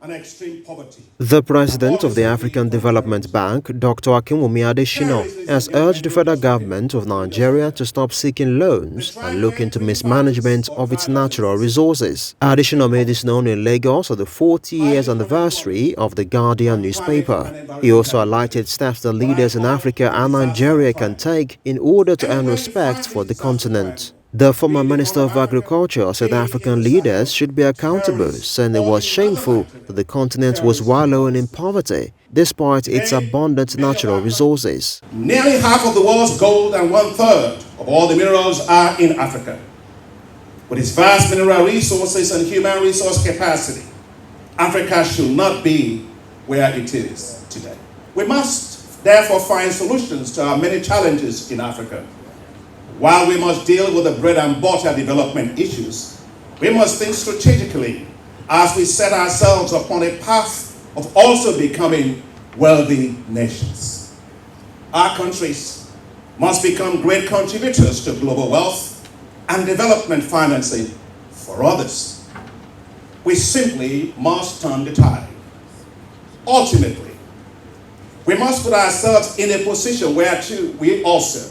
and extreme poverty. The president of the African Development Bank, Dr. Akinwumi Adesina, has urged the federal government of Nigeria to stop seeking loans and look into mismanagement of its natural resources. Adesina made this known in Lagos at the 40 years anniversary of the Guardian newspaper. He also highlighted steps that leaders in Africa and Nigeria can take in order to earn respect for the continent. The former Minister of Agriculture said African leaders should be accountable, saying it was shameful that the continent was wallowing in poverty despite its abundant natural resources. Nearly half of the world's gold and 1/3 of all the minerals are in Africa. With its vast mineral resources and human resource capacity, Africa should not be where it is today. We must therefore find solutions to our many challenges in Africa. While we must deal with the bread and butter development issues, we must think strategically as we set ourselves upon a path of also becoming wealthy nations. Our countries must become great contributors to global wealth and development financing for others. We simply must turn the tide. Ultimately, we must put ourselves in a position where too we also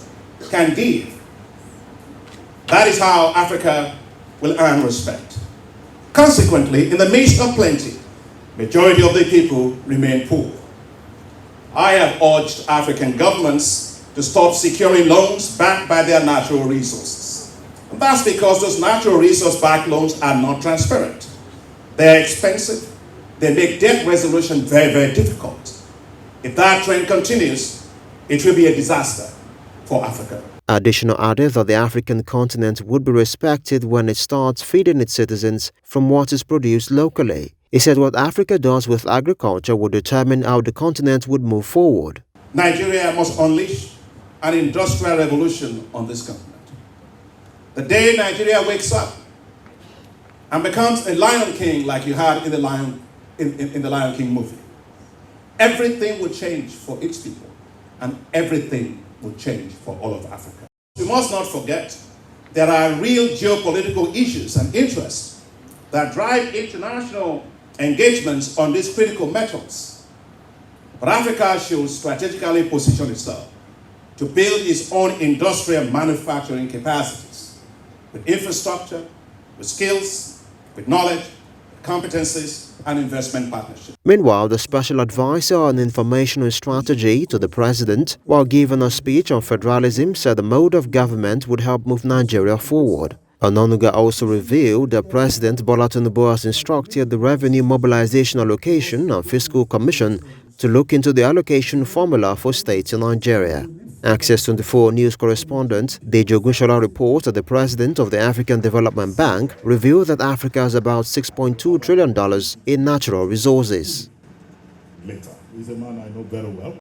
can give. That is how Africa will earn respect. Consequently, in the midst of plenty, majority of the people remain poor. I have urged African governments to stop securing loans backed by their natural resources. And that's because those natural resource-backed loans are not transparent. They're expensive. They make debt resolution very, very difficult. If that trend continues, it will be a disaster for Africa. Adesina added that the African continent would be respected when it starts feeding its citizens from what is produced locally. He said what Africa does with agriculture would determine how the continent would move forward. Nigeria must unleash an industrial revolution on this continent. The day Nigeria wakes up and becomes a Lion King like you had in the Lion King movie, everything will change for its people and everything will change for all of Africa. We must not forget there are real geopolitical issues and interests that drive international engagements on these critical metals. But Africa should strategically position itself to build its own industrial manufacturing capacities with infrastructure, with skills, with knowledge, competencies, and investment partnerships. Meanwhile, the special advisor on information and strategy to the president, while giving a speech on federalism, said the mode of government would help move Nigeria forward. Ononuga also revealed that President Bola Tinubu has instructed the Revenue Mobilization Allocation and Fiscal Commission to look into the allocation formula for states in Nigeria. Access 24 news correspondent Deji Ogunshola reports that the president of the African Development Bank revealed that Africa has about $6.2 trillion in natural resources. Later, he's a man I know very well.